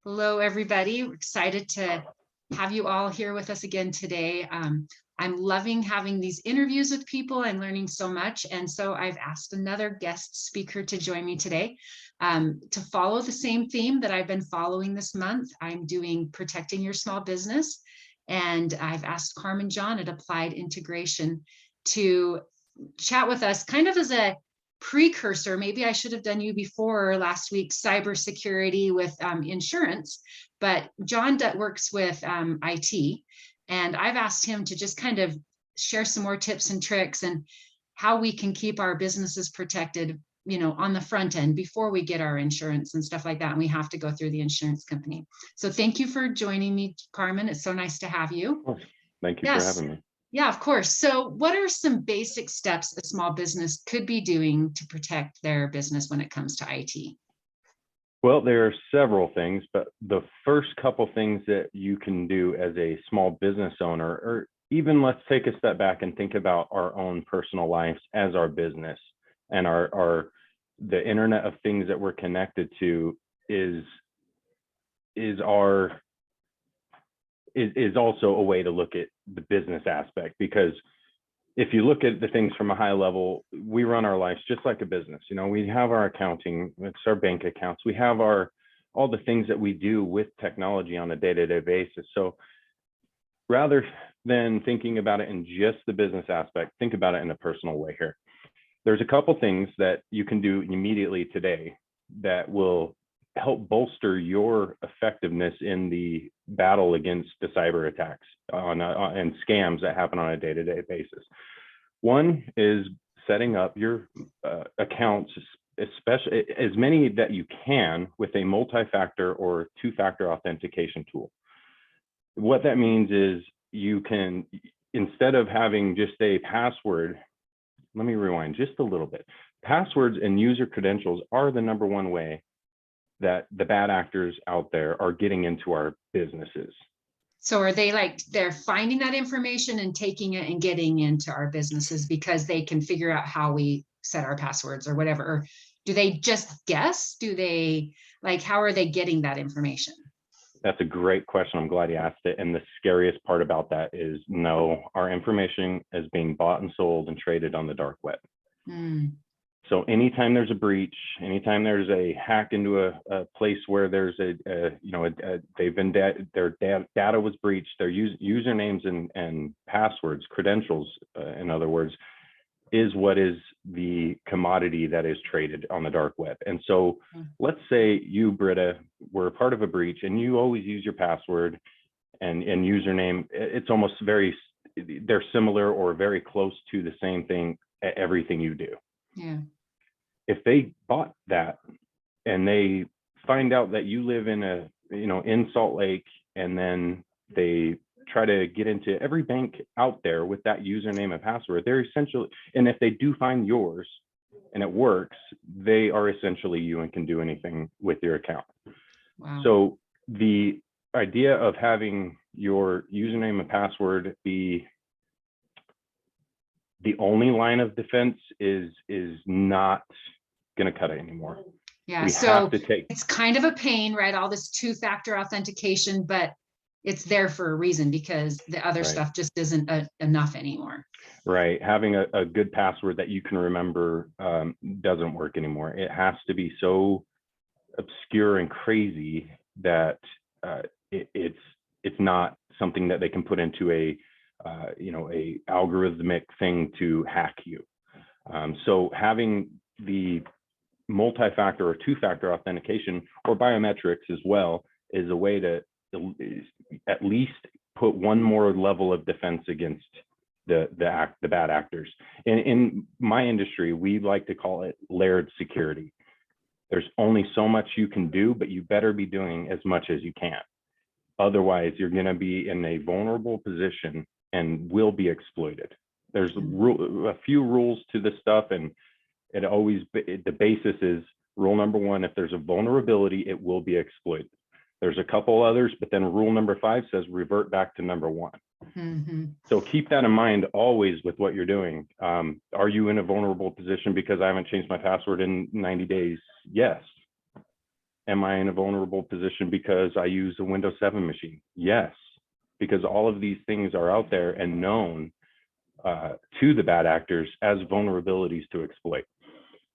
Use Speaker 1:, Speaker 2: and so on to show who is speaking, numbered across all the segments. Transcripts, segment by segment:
Speaker 1: Hello, everybody. We're excited to have you all here with us again today. I'm loving having these interviews with people. I'm learning so much. And so I've asked another guest speaker to join me today to follow the same theme that I've been following this month. I'm doing protecting your small business. And I've asked Carmen John at Applied Integration to chat with us kind of as a precursor. Maybe I should have done you before last week, cybersecurity with insurance, but John works with IT, and I've asked him to just kind of share some more tips and tricks and how we can keep our businesses protected, on the front end before we get our insurance and stuff like that. And we have to go through the insurance company. So thank you for joining me, Carmen. It's so nice to have you.
Speaker 2: Thank you for
Speaker 1: Yes.
Speaker 2: having me.
Speaker 1: Yeah, of course. So what are some basic steps a small business could be doing to protect their business when it comes to IT?
Speaker 2: Well, there are several things, but the first couple things that you can do as a small business owner, or even let's take a step back and think about our own personal lives as our business and the Internet of Things that we're connected to is also a way to look at the business aspect, because if you look at the things from a high level, we run our lives just like a business. We have our accounting, it's our bank accounts, we have all the things that we do with technology on a day-to-day basis. So rather than thinking about it in just the business aspect, think about it in a personal way here. There's a couple things that you can do immediately today that will help bolster your effectiveness in the battle against the cyber attacks and scams that happen on a day-to-day basis. One is setting up your accounts, especially as many that you can, with a multi-factor or two-factor authentication tool. What that means is you can, instead of having just a password, let me rewind just a little bit. Passwords and user credentials are the number one way that the bad actors out there are getting into our businesses.
Speaker 1: So are they they're finding that information and taking it and getting into our businesses because they can figure out how we set our passwords or whatever? Or do they just guess? How are they getting that information?
Speaker 2: That's a great question. I'm glad you asked it. And the scariest part about that is no, our information is being bought and sold and traded on the dark web. So anytime there's a breach, anytime there's a hack into a place where there's their data was breached, their usernames and passwords, credentials, in other words, is what is the commodity that is traded on the dark web. And so let's say you, Britta, were a part of a breach and you always use your password and username. It's almost they're similar or very close to the same thing at everything you do.
Speaker 1: Yeah.
Speaker 2: If they bought that and they find out that you live in Salt Lake, and then they try to get into every bank out there with that username and password, they're essentially, and if they do find yours and it works, they are essentially you and can do anything with your account.
Speaker 1: Wow.
Speaker 2: So the idea of having your username and password be the only line of defense is not going to cut it anymore.
Speaker 1: Yeah, it's kind of a pain, right? All this two-factor authentication, but it's there for a reason, because the other stuff just isn't enough anymore.
Speaker 2: Right. Having a good password that you can remember doesn't work anymore. It has to be so obscure and crazy that it's not something that they can put into a algorithmic thing to hack you. So having the multi-factor or two-factor authentication, or biometrics as well, is a way to at least put one more level of defense against the bad actors. In my industry, we like to call it layered security. There's only so much you can do, but you better be doing as much as you can. Otherwise, you're going to be in a vulnerable position and will be exploited. There's a few rules to this stuff, and the basis is rule number one: if there's a vulnerability, it will be exploited. There's a couple others, but then rule number 5 says revert back to number 1. So keep that in mind always with what you're doing. Are you in a vulnerable position because I haven't changed my password in 90 days? Yes. Am I in a vulnerable position because I use a Windows 7 machine? Yes, because all of these things are out there and known to the bad actors as vulnerabilities to exploit.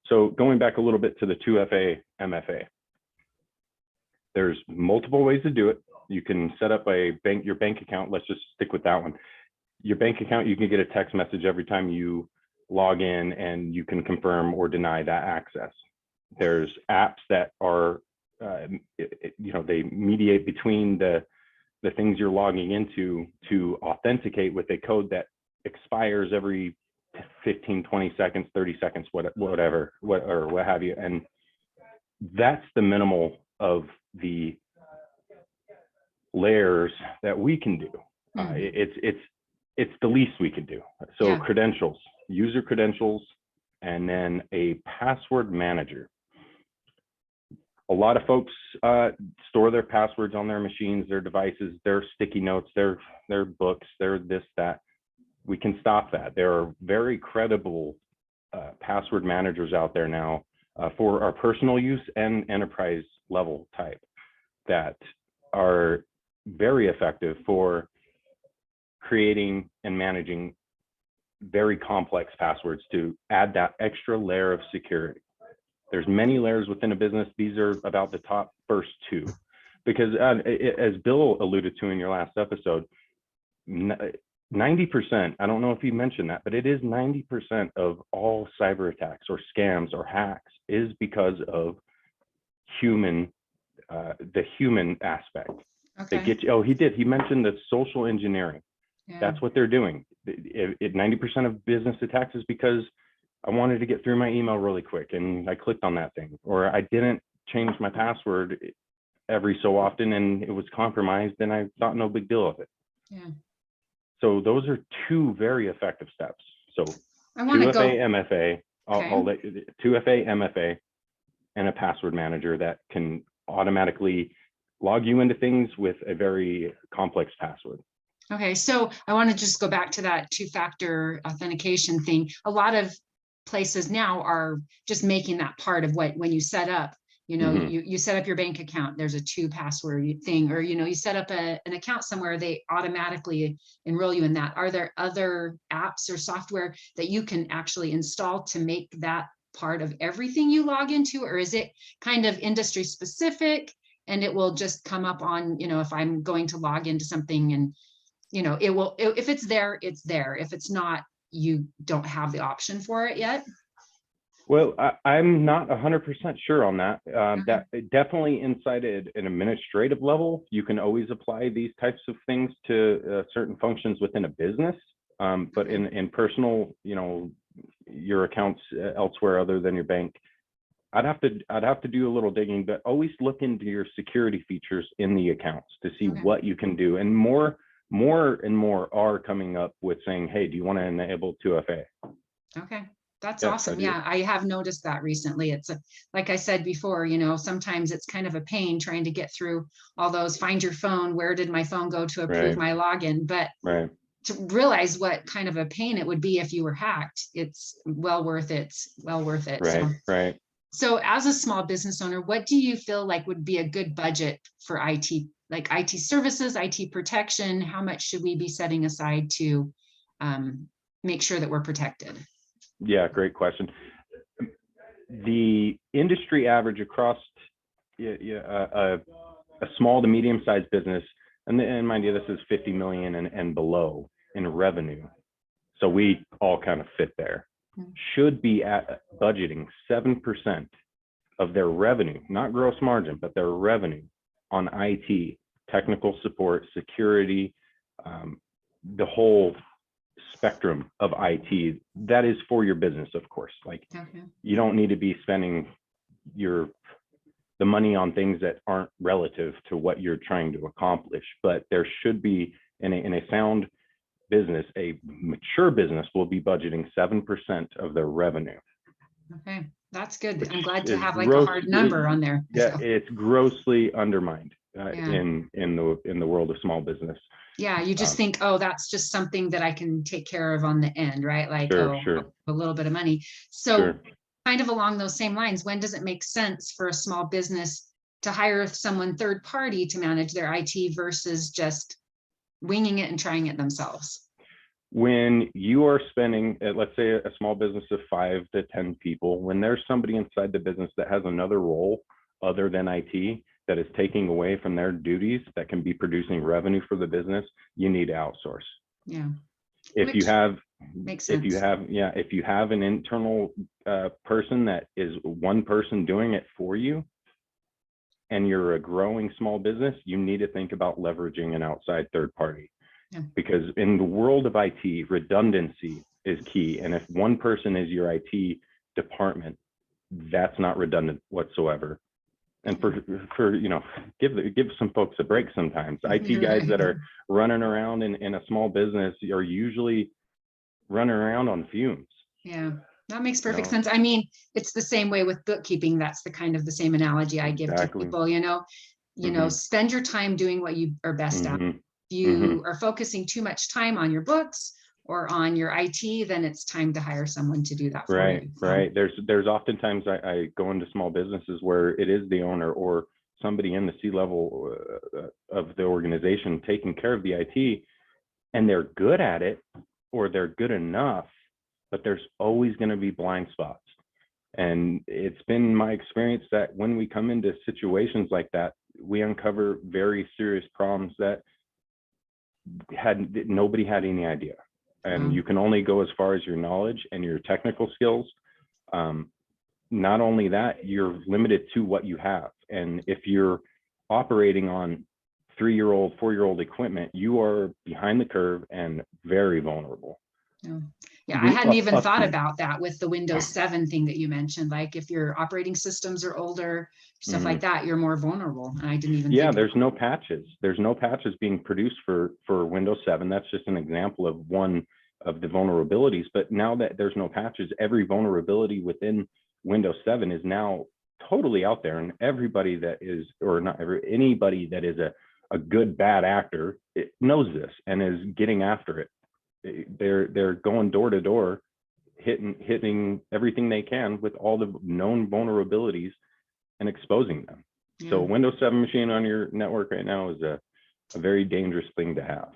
Speaker 2: So going back a little bit to the 2FA MFA, there's multiple ways to do it. You can set up your bank account. Let's just stick with that one. Your bank account, you can get a text message every time you log in, and you can confirm or deny that access. There's apps that are, they mediate between the things you're logging into to authenticate with a code that expires every 15, 20 seconds, 30 seconds, whatever, what have you. And that's the minimal of the layers that we can do. It's the least we can do. So yeah. Credentials, user credentials, and then a password manager. A lot of folks store their passwords on their machines, their devices, their sticky notes, their books, their this, that. We can stop that. There are very credible password managers out there now for our personal use and enterprise level type that are very effective for creating and managing very complex passwords to add that extra layer of security. There's many layers within a business. These are about the top first two, because as Bill alluded to in your last episode, 90%, I don't know if you mentioned that, but it is 90% of all cyber attacks or scams or hacks is because of the human aspect. Okay. They get you. Oh, he mentioned the social engineering. Yeah. That's what they're doing. 90% of business attacks is because I wanted to get through my email really quick and I clicked on that thing, or I didn't change my password every so often and it was compromised and I thought no big deal of it. Yeah. So those are two very effective steps. So 2FA MFA, I'll let 2FA MFA, and a password manager that can automatically log you into things with a very complex password.
Speaker 1: Okay, so I want to just go back to that two-factor authentication thing. A lot of places now are just making that part of when you set up, you set up your bank account, there's a 2-password thing, or, you set up an account somewhere, they automatically enroll you in that. Are there other apps or software that you can actually install to make that part of everything you log into, or is it kind of industry specific and it will just come up on, if I'm going to log into something and if it's there, it's there. If it's not, you don't have the option for it yet?
Speaker 2: Well, I'm not 100% sure on that. That definitely inside an administrative level, you can always apply these types of things to certain functions within a business. But in personal, your accounts elsewhere other than your bank, I'd have to do a little digging, but always look into your security features in the accounts to see what you can do. And more and more are coming up with saying, hey, do you want to enable 2FA?
Speaker 1: Okay, that's awesome. Yeah, I have noticed that recently. It's like I said before, sometimes it's kind of a pain trying to get through all those, find your phone, where did my phone go to approve my login? But to realize what kind of a pain it would be if you were hacked, it's well worth it.
Speaker 2: Right.
Speaker 1: So as a small business owner, what do you feel like would be a good budget for IT? Like IT services, IT protection, how much should we be setting aside to make sure that we're protected?
Speaker 2: Yeah, great question. The industry average across a small to medium-sized business, and mind you, this is 50 million and below in revenue. So we all kind of fit there. Should be at budgeting 7% of their revenue, not gross margin, but their revenue on IT, technical support, security, the whole spectrum of IT. That is for your business, of course. Like you don't need to be spending the money on things that aren't relative to what you're trying to accomplish. But there should be in a sound business, a mature business will be budgeting 7% of their revenue.
Speaker 1: Okay, that's good. I'm glad to have like a hard number on there.
Speaker 2: Yeah, it's grossly undermined in the world of small business.
Speaker 1: Yeah, you just think, oh, that's just something that I can take care of on the end, right? Like, a little bit of money. So kind of along those same lines, when does it make sense for a small business to hire someone third party to manage their IT versus just winging it and trying it themselves?
Speaker 2: When you are spending, let's say a small business of 5 to 10 people, when there's somebody inside the business that has another role other than IT that is taking away from their duties that can be producing revenue for the business, you need to outsource.
Speaker 1: Yeah.
Speaker 2: If
Speaker 1: Which
Speaker 2: you have,
Speaker 1: makes sense.
Speaker 2: if you have an internal person that is one person doing it for you, and you're a growing small business, you need to think about leveraging an outside third party.
Speaker 1: Yeah.
Speaker 2: Because in the world of IT, redundancy is key. And if one person is your IT department, that's not redundant whatsoever. And for you know, give some folks a break sometimes. IT guys that are running around in a small business are usually running around on fumes.
Speaker 1: Yeah, that makes perfect sense. I mean, it's the same way with bookkeeping. That's the same analogy I give to people, spend your time doing what you are best at. If you are focusing too much time on your books or on your IT, then it's time to hire someone to do that for you. So.
Speaker 2: Right. There's oftentimes I go into small businesses where it is the owner or somebody in the C-level of the organization taking care of the IT, and they're good at it or they're good enough, but there's always going to be blind spots. And it's been my experience that when we come into situations like that, we uncover very serious problems that nobody had any idea. And you can only go as far as your knowledge and your technical skills. Not only that, you're limited to what you have. And if you're operating on 3-year-old, 4-year-old equipment, you are behind the curve and very vulnerable.
Speaker 1: Yeah, I hadn't even thought about that with the Windows 7 thing that you mentioned. Like if your operating systems are older, stuff like that, you're more vulnerable. And I didn't even think
Speaker 2: there's no patches. There's no patches being produced for Windows 7. That's just an example of one of the vulnerabilities. But now that there's no patches, every vulnerability within Windows 7 is now totally out there. And everybody that is, or not anybody that is a good bad actor, it knows this and is getting after it. They're going door to door, hitting everything they can with all the known vulnerabilities and exposing them. So Windows 7 machine on your network right now is a very dangerous thing to have.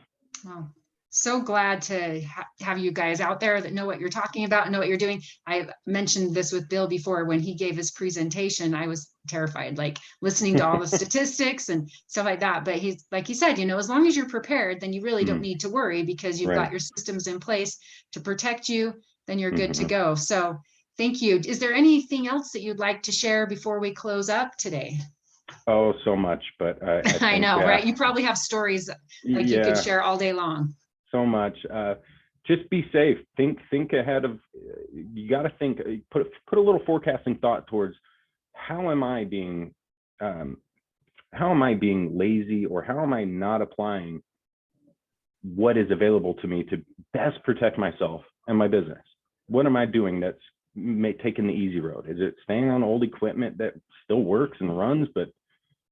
Speaker 1: Wow. So glad to have you guys out there that know what you're talking about and know what you're doing. I mentioned this with Bill before when he gave his presentation. I was terrified, like listening to all the statistics and stuff like that. But he's like he said, as long as you're prepared, then you really don't need to worry because you've got your systems in place to protect you. Then you're good to go. So thank you. Is there anything else that you'd like to share before we close up today?
Speaker 2: Oh, so much, but
Speaker 1: I know, right? You probably have stories like you could share all day long.
Speaker 2: So much. Just be safe. Think ahead of. You got to think. Put a little forecasting thought towards how am I being lazy, or how am I not applying what is available to me to best protect myself and my business? What am I doing that's taking the easy road? Is it staying on old equipment that still works and runs, but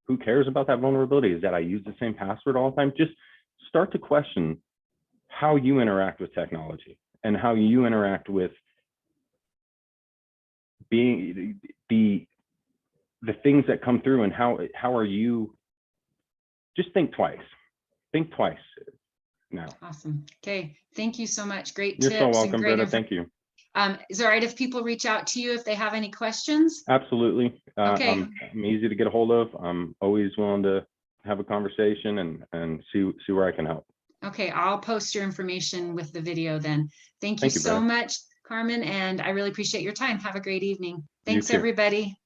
Speaker 2: who cares about that vulnerability? Is that I use the same password all the time? Just start to question how you interact with technology and how you interact with being the things that come through, and how are you. Just think twice now.
Speaker 1: Awesome. Okay, thank you so much. Great
Speaker 2: You're
Speaker 1: tips.
Speaker 2: so welcome, Britta. Thank you.
Speaker 1: Is it all right if people reach out to you if they have any questions?
Speaker 2: Absolutely.
Speaker 1: Okay.
Speaker 2: I'm easy to get a hold of. I'm always willing to have a conversation and see where I can help.
Speaker 1: Okay, I'll post your information with the video then. Thank you so much, Carmen, and I really appreciate your time. Have a great evening. Thanks, everybody.